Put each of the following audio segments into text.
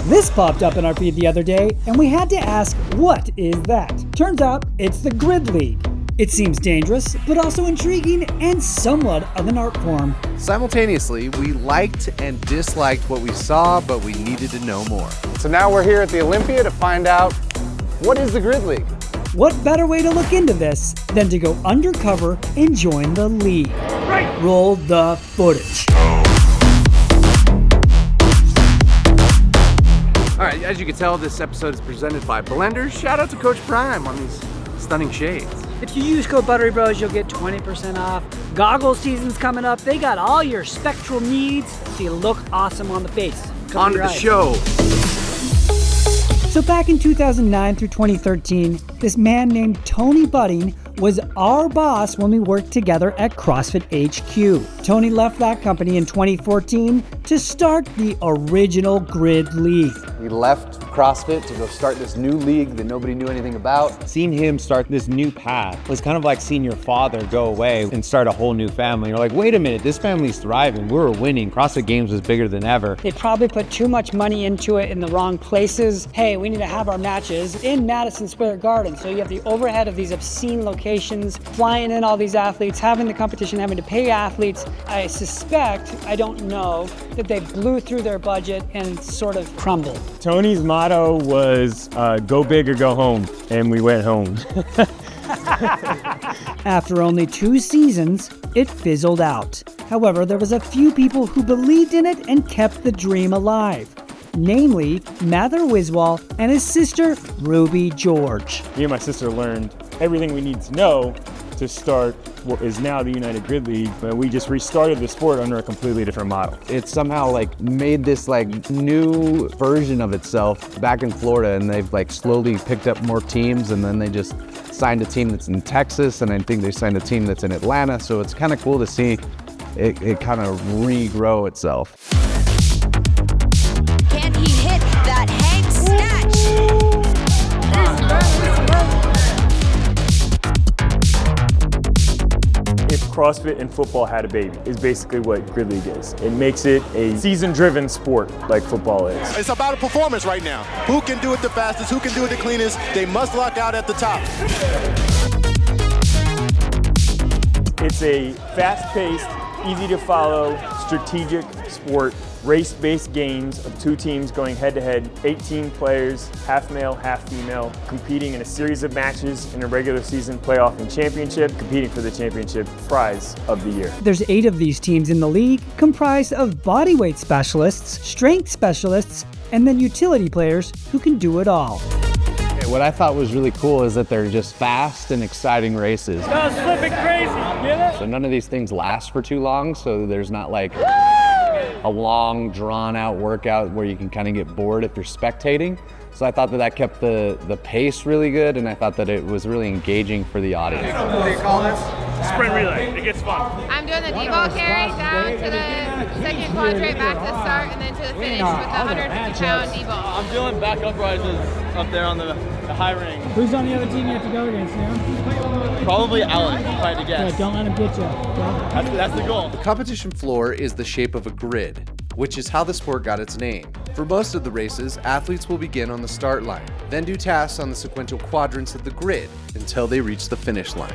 This popped up in our feed the other day, and we had to ask, what is that? Turns out, it's the Grid League. It seems dangerous, but also intriguing and somewhat of an art form. Simultaneously, we liked and disliked what we saw, but we needed to know more. So now we're here at the Olympia to find out, what is the Grid League? What better way to look into this than to go undercover and join the league? Right. Roll the footage. All right, as you can tell, this episode is presented by Blenders. Shout out to Coach Prime on these stunning shades. If you use code Buttery Bros, you'll get 20% off. Goggle season's coming up. They got all your spectral needs so you look awesome on the face. On to the show. So back in 2009 through 2013, this man named Tony Budding was our boss when we worked together at CrossFit HQ. Tony left that company in 2014 to start the original Grid League. We left CrossFit to go start this new league that nobody knew anything about. Seeing him start this new path was kind of like seeing your father go away and start a whole new family. You're like, wait a minute, this family's thriving. We were winning. CrossFit Games was bigger than ever. They probably put too much money into it in the wrong places. Hey, we need to have our matches in Madison Square Garden. So you have the overhead of these obscene locations, flying in all these athletes, having the competition, having to pay athletes. I suspect, I don't know, that they blew through their budget and sort of crumbled. Tony's motto was go big or go home, and we went home. After only 2 seasons, it fizzled out. However, there was a few people who believed in it and kept the dream alive. Namely, Mather Wiswall and his sister, Ruby George. Me and my sister learned everything we need to know to start what is now the United Grid League, but we just restarted the sport under a completely different model. It somehow like made this like new version of itself back in Florida, and they've like slowly picked up more teams, and then they just signed a team that's in Texas, and I think they signed a team that's in Atlanta, so it's kind of cool to see it kind of regrow itself. Can he hit that hang snatch? If CrossFit and football had a baby, is basically what Grid League is. It makes it a season-driven sport like football is. It's about a performance right now. Who can do it the fastest, who can do it the cleanest, they must lock out at the top. It's a fast-paced, easy-to-follow, strategic sport, race-based games of 2 teams going head-to-head, 18 players, half male, half female, competing in a series of matches in a regular season playoff and championship, competing for the championship prize of the year. There's 8 of these teams in the league, comprised of bodyweight specialists, strength specialists, and then utility players who can do it all. What I thought was really cool is that they're just fast and exciting races. That was flipping crazy, get it? So none of these things last for too long, so there's not like a long, drawn-out workout where you can kind of get bored if you're spectating. So I thought that kept the pace really good, and I thought that it was really engaging for the audience. What do you call this? Sprint relay. It gets fun. I'm doing the D-ball carry down to the second quadrant, back to the start, and then to the finish with the 150-pound D-ball. I'm doing back up rises up there on the high ring. Who's on the other team you have to go against, Probably Alec, if I had to guess. Yeah, don't let him get you. That's the goal. The competition floor is the shape of a grid, which is how the sport got its name. For most of the races, athletes will begin on the start line, then do tasks on the sequential quadrants of the grid until they reach the finish line.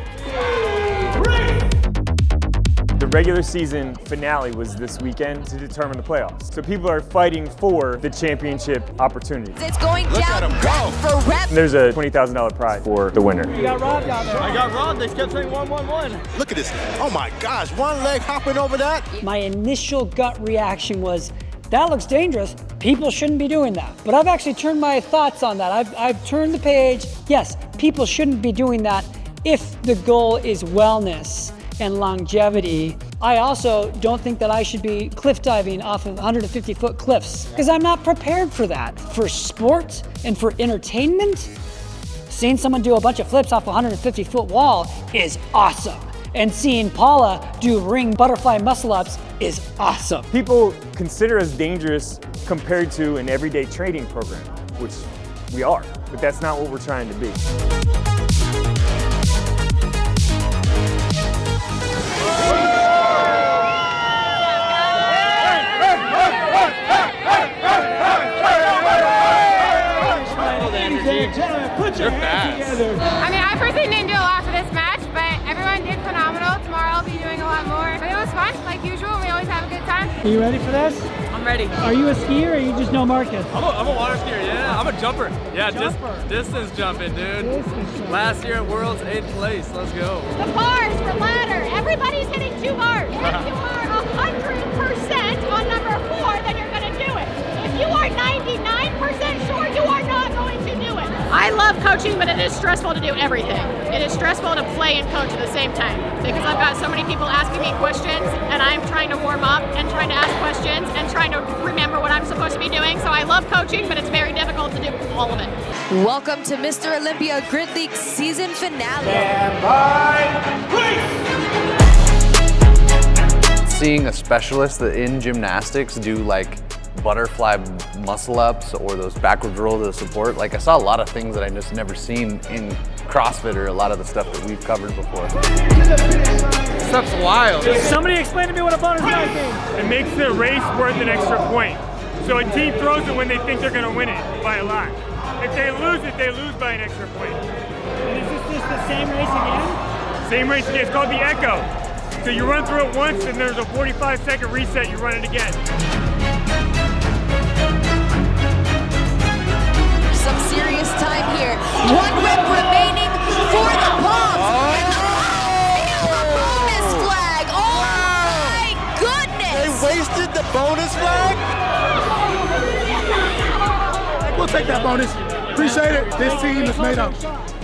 The regular season finale was this weekend to determine the playoffs. So people are fighting for the championship opportunities. It's going down rep for rep. There's a $20,000 prize for the winner. You got robbed out there. I got robbed. They kept saying 1-1-1. Look at this. Oh my gosh, one leg hopping over that. My initial gut reaction was, that looks dangerous. People shouldn't be doing that. But I've actually turned my thoughts on that. I've turned the page. Yes, people shouldn't be doing that if the goal is wellness and longevity. I also don't think that I should be cliff diving off of 150-foot cliffs because I'm not prepared for that. For sport and for entertainment, seeing someone do a bunch of flips off a 150-foot wall is awesome. And seeing Paula do ring butterfly muscle-ups is awesome. People consider us dangerous compared to an everyday training program, which we are, but that's not what we're trying to be. Put your hands together. I mean, I personally didn't do a lot for this match, but everyone did phenomenal. Tomorrow I'll be doing a lot more. But it was fun, like usual. We always have a good time. Are you ready for this? I'm ready. Are you a skier or you just know Marcus? I'm a water skier, yeah. I'm a jumper. Yeah, just distance jumping, dude. Last year at Worlds, 8th place. Let's go. The bars for ladder. Everybody's hitting 2 bars. If you are 100% on number 4, then you're going to do it. If you are 99% sure, you are not going to do it. I love coaching, but it is stressful to do everything. It is stressful to play and coach at the same time because I've got so many people asking me questions and I'm trying to warm up and trying to ask questions and trying to remember what I'm supposed to be doing. So I love coaching, but it's very difficult to do all of it. Welcome to Mr. Olympia Grid League season finale. Seeing a specialist in gymnastics do like butterfly muscle ups or those backwards roll to the support, like I saw a lot of things that I just never seen in CrossFit or a lot of the stuff that we've covered before. Stuff's wild. Somebody explain to me what a butterfly is. It makes the race worth an extra point. So a team throws it when they think they're going to win it by a lot. If they lose it, they lose by an extra point. And is this just the same race again? Same race again. It's called the Echo. So you run through it once and there's a 45-second reset, you run it again. Some serious time here. 1 rep remaining for the Poms. Bonus flag. Oh my goodness. They wasted the bonus flag? We'll take that bonus. Appreciate it. This team is made up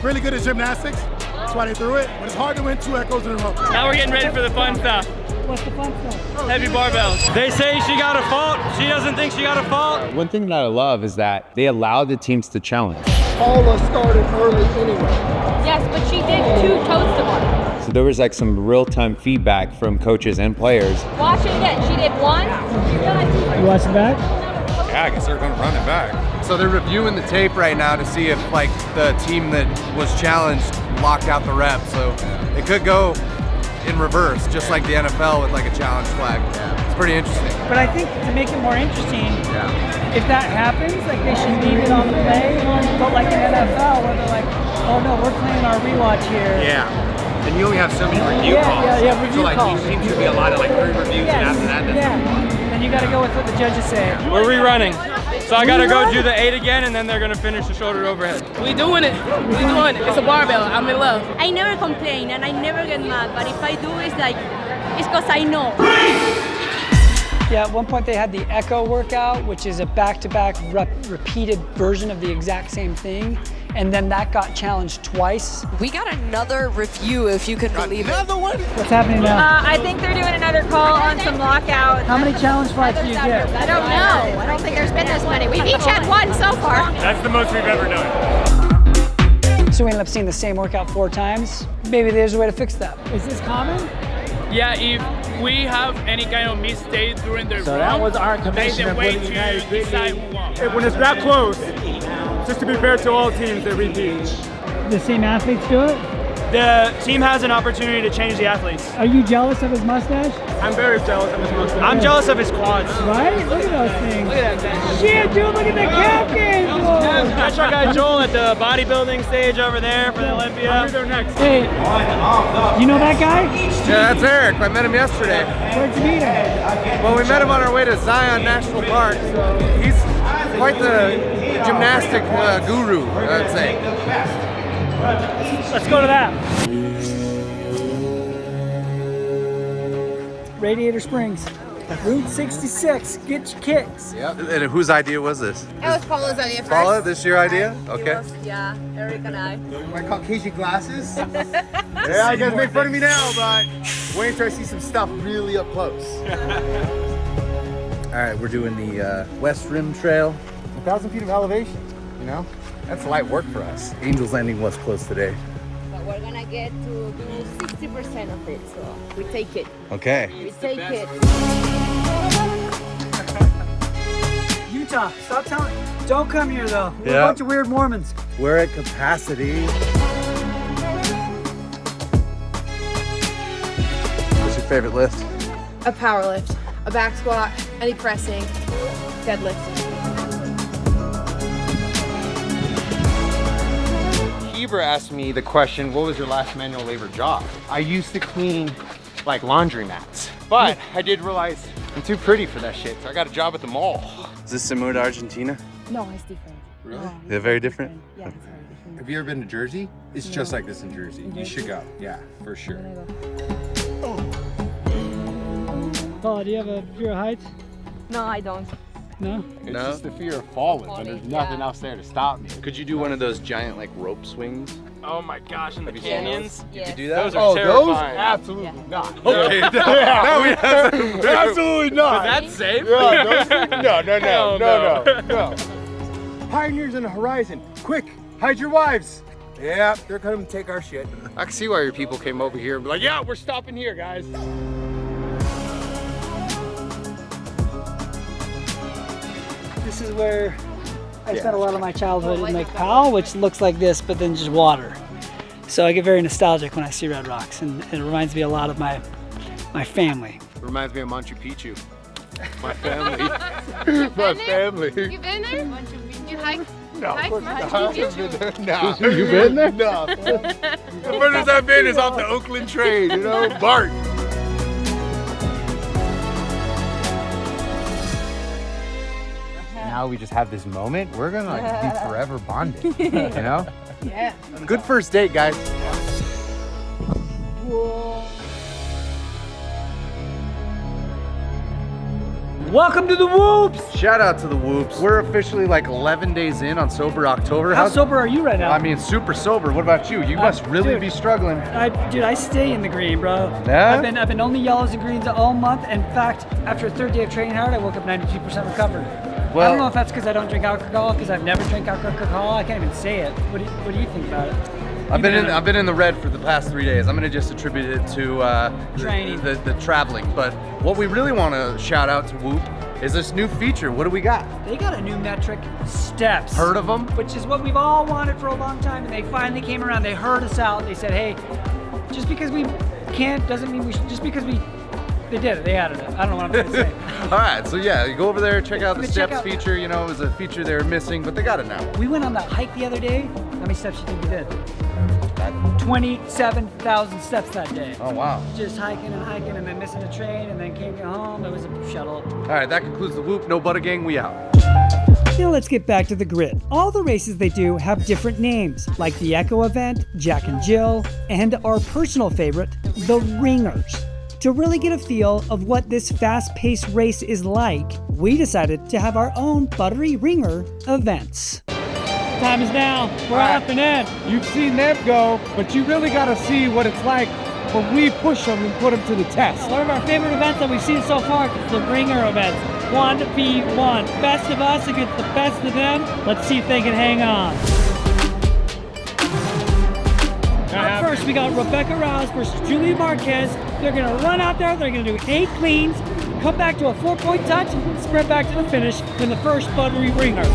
really good at gymnastics. That's why they threw it. But it's hard to win 2 echoes in a row. Now we're getting ready for the fun stuff. What's the fun stuff? Heavy barbells. They say she got a fault. She doesn't think she got a fault. One thing that I love is that they allowed the teams to challenge. Paula started early anyway. Yes, but she did 2 toes to bar. So there was like some real-time feedback from coaches and players. Watch it again. She did 1. You watch it back? Yeah, I guess they're gonna run it back. So they're reviewing the tape right now to see if like the team that was challenged locked out the rep. So it could go in reverse, just like the NFL with like a challenge flag. It's pretty interesting. But I think to make it more interesting, if that happens, like they should leave it on the play. But like in NFL, where they're like, oh no, we're playing our rewatch here. Yeah. And you only have so many review calls. Review calls. Like, seems to be a lot of like 3 reviews, and after that, then you got to go with what the judges say. We're rerunning. So I gotta go do the 8 again, and then they're gonna finish the shoulder overhead. We doing it. We doing it. It's a barbell. I'm in love. I never complain and I never get mad, but if I do, it's like, it's because I know. Yeah, at one point they had the Echo workout, which is a back-to-back repeated version of the exact same thing. And then that got challenged twice. We got another review, if you can believe it. Another one? What's happening now? I think they're doing another call on some lockout. How many challenge flags do you get? I don't know. I don't think there's been this many. We've each had 1 so far. That's the most we've ever done. So we ended up seeing the same workout 4 times. Maybe there's a way to fix that. Is this common? Yeah, if we have any kind of mistake during the So that was our commission they of wait winning to United Grid decide League. who won. When it's that close, just to be fair to all teams, they repeat. The same athletes do it? The team has an opportunity to change the athletes. Are you jealous of his mustache? I'm very jealous of his mustache. I'm jealous of his quads. Right? Look at those things. Look at that. Shit, dude, look at the calf game. That's our guy Joel at the bodybuilding stage over there for the Olympia. They're next. Hey, you know that guy? Yeah, that's Eric. I met him yesterday. Where'd you meet him? Well, we met him on our way to Zion National Park. He's quite the gymnastic guru, I'd say. Let's go to that. Radiator Springs. Route 66, get your kicks. Yep. And whose idea was this? It was Paula's idea first. Paula, this your idea? Okay. Yeah, Eric and I. My Caucasian glasses? Yeah, you guys make fun of me now, but wait till I see some stuff really up close. All right, we're doing the West Rim Trail. 1,000 feet of elevation, you know? That's light work for us. Angels Landing was close today. But we're gonna get to do 60% of it, so we take it. Okay. We take it. Utah, stop telling. Don't come here though. We're Yeah. a bunch of weird Mormons. We're at capacity. What's your favorite lift? A power lift, a back squat, any pressing, deadlift. neighbor asked me the question, what was your last manual labor job? I used to clean like laundry mats, but I did realize I'm too pretty for that shit, so I got a job at the mall. Is this similar to Argentina? No, it's different. Really? No, They're very different? Yeah, it's very different. Have you ever been to Jersey? It's just like this in Jersey. You should go. Yeah, for sure. Paula, do you have a fear of heights? No, I don't. No? It's just the fear of falling, but there's nothing else there to stop me. Could you do one of those giant like rope swings? Oh my gosh, in the Have you seen canyons? those? You could do that? Those are terrifying. Absolutely not. Okay, now we have to, absolutely not. Was that safe? Yeah, no. Pioneers on the horizon. Quick, hide your wives. Yeah, they're coming to take our shit. I can see why your people came over here and be like, yeah, we're stopping here, guys. This is where I spent a lot of my childhood in Lake Powell, which looks like this, but then just water. So I get very nostalgic when I see Red Rocks, and it reminds me a lot of my family. Reminds me of Machu Picchu. My family. My family. You been there? You hike? No, of course not. Machu Picchu? No. You been there? No. The furthest I've been is off the Oakland train, you know, Bart. Now we just have this moment. We're gonna like be forever bonded, you know? Yeah. Good first date, guys. Welcome to the Whoops! Shout out to the Whoops. We're officially like 11 days in on Sober October. How sober are you right now? I mean, super sober. What about you? You must really be struggling. Dude, I stay in the green, bro. Yeah? I've been only yellows and greens all month. In fact, after a third day of training hard, I woke up 92% recovered. Well, I don't know if that's because I don't drink alcohol, because I've never drank alcohol. I can't even say it. What do you think about it? I've been in the red for the past 3 days. I'm gonna just attribute it to training, the traveling. But what we really want to shout out to Whoop is this new feature. What do we got? They got a new metric, steps. Heard of them? Which is what we've all wanted for a long time, and they finally came around. They heard us out. They said, hey, just because we can't doesn't mean we should. Just because they did it. They added it. I don't know what I'm going to say. All right, so yeah, you go over there, check out the steps feature. You know, it was a feature they were missing, but they got it now. We went on that hike the other day. How many steps do you think we did? 27,000 steps that day. Oh, wow. Just hiking and then missing a train and then came home. It was a shuttle. All right, that concludes the Whoop. No Butter Gang, we out. Now let's get back to the grid. All the races they do have different names, like the Echo event, Jack and Jill, and our personal favorite, the Ringers. To really get a feel of what this fast-paced race is like, we decided to have our own Buttery Ringer events. Time is now. We're up and in. You've seen them go, but you really got to see what it's like when we push them and put them to the test. One of our favorite events that we've seen so far is the Ringer events. 1v1. Best of us against the best of them. Let's see if they can hang on. Up first, we got Rebecca Rouse versus Julia Marquez. They're going to run out there. They're going to do 8 cleans, come back to a 4-point touch, sprint back to the finish in the first Buttery Ringer.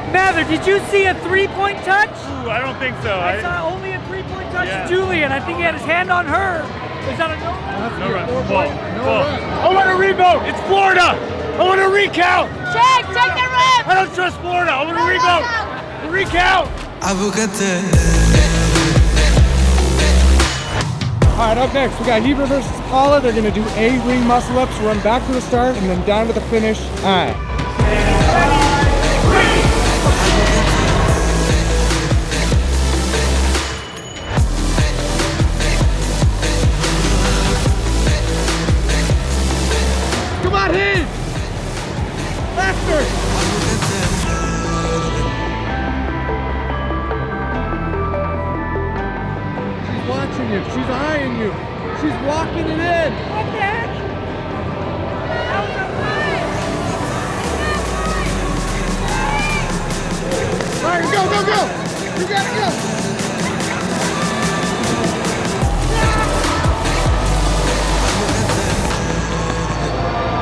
Mather, did you see a 3-point touch? Ooh, I don't think so. I saw only a 3-point touch to Julian. I think he had his hand on her. Was that a no run? No run. I want a revote. It's Florida. I want a recount. Check the rip. I don't trust Florida. I want a revote. A recount. All right, up next, we got Heebs versus Paula. They're gonna do A ring muscle ups, run back to the start, and then down to the finish. All right. Come on, Heebs. Faster. Watching you, she's eyeing you, she's walking it in. What the heck? That was a You gotta go.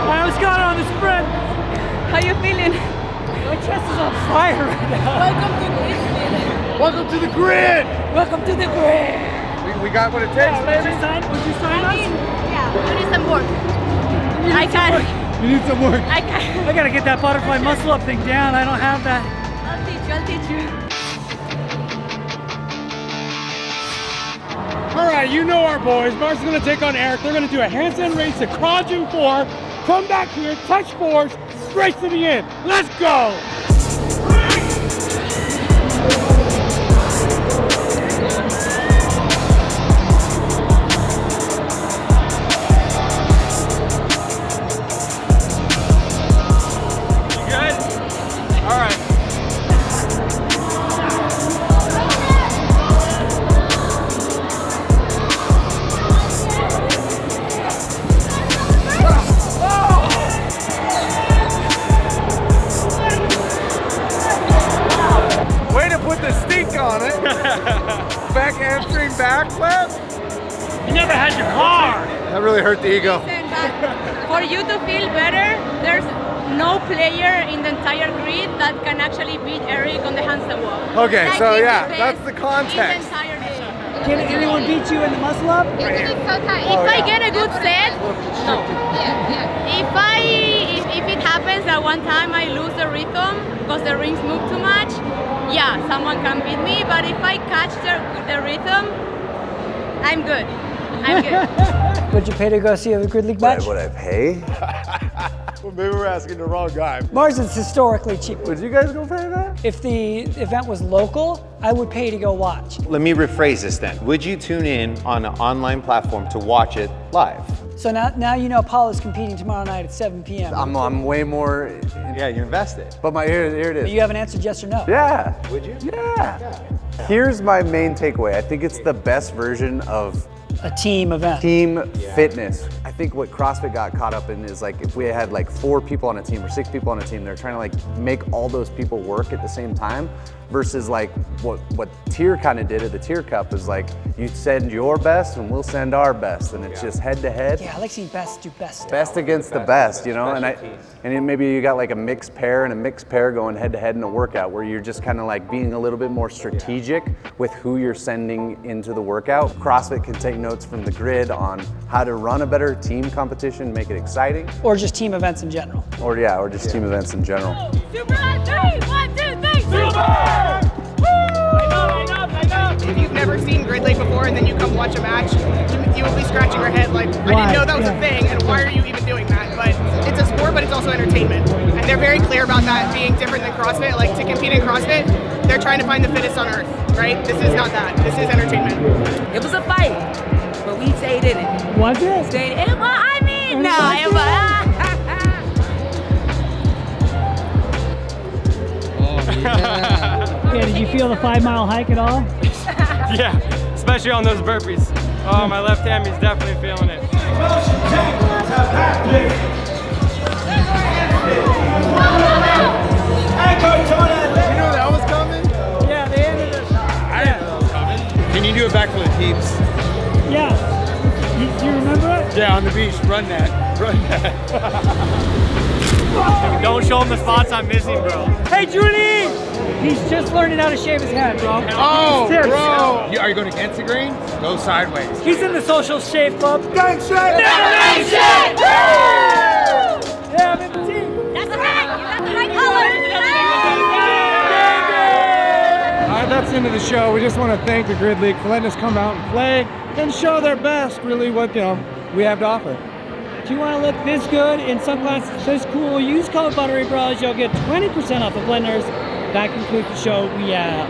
I was got on the sprint. How you feeling? My chest is on fire right now. Welcome to the grid. Welcome to the grid. We got what it takes, baby. Would you sign us? Yeah, we need some work. I can't. You need some work. I can't. I gotta get that butterfly muscle up thing down. I don't have that. I'll teach you. All right, you know our boys. Mark's gonna take on Eric. They're gonna do a handstand race to Quadrant 4. Come back here, touch fours, race to the end. Let's go. Back hamstring backflip? You never had your car. That really hurt the ego. For you to feel better, there's no player in the entire grid that can actually beat Eric on the handstand walk. Okay, Like, so he's yeah, the that's best the in context. the entire grid. Can anyone beat you in the muscle up? If I get a good set, no. If it happens that one time I lose the rhythm because the rings move too much, yeah, someone can beat me. But if I catch the rhythm, I'm good. I'm good. Would you pay to go see a Grid League match? Would I pay? Well, maybe we're asking the wrong guy. Mars is historically cheap. Would you guys go pay that? If the event was local, I would pay to go watch. Let me rephrase this then. Would you tune in on an online platform to watch it live? So now you know Paul is competing tomorrow night at 7 p.m. I'm way more. Yeah, you invested. But here it is. You haven't answered yes or no. Yeah. Would you? Yeah. Here's my main takeaway. I think it's the best version of a team event. Team fitness. I think what CrossFit got caught up in is like if we had like 4 people on a team or 6 people on a team, they're trying to like make all those people work at the same time versus like what Tier kind of did at the Tier Cup is like you send your best and we'll send our best and it's just head to head. Yeah, I like seeing best do best. Best against the best, you know, and then maybe you got like a mixed pair and a mixed pair going head to head in a workout where you're just kind of like being a little bit more strategic with who you're sending into the workout. CrossFit can take notes from the grid on how to run a better team competition, make it exciting. Or just team events in general. Or just team events in general. Super on 3, 1, 2, 3, super! If you've never seen Grid League before and then you come watch a match, you will be scratching your head like, I didn't know that was a thing, and why are you even doing that? But it's a sport, but it's also entertainment. And they're very clear about that being different than CrossFit. Like, to compete in CrossFit, they're trying to find the fittest on earth, right? This is not that. This is entertainment. It was a fight, but we stayed in it. Was it? Stayed in it. Well, I mean, no, it was. Yeah, did you feel the 5-mile hike at all? Yeah, especially on those burpees. Oh, my left hand is definitely feeling it. You know that was coming? Yeah, they ended it. I didn't know that was coming. Can you do it back for the Heebs? Yeah. Do you remember it? Yeah, on the beach. Run that. Run that. Don't show him the spots I'm missing, bro. Hey, Julie! He's just learning how to shave his head, bro. Oh, Tips. bro! Are you going against the grain? Go sideways. He's in the social shave club. Gang shit! Gang shit! Yeah, I'm in the team. That's right! You got the right color! All right, that's the end of the show. We just want to thank the Grid League for letting us come out and play and show their best, really, what we have to offer. If you want to look this good in sunglasses this cool, use code Buttery Bros. You'll get 20% off the blenders. That concludes the show. We out.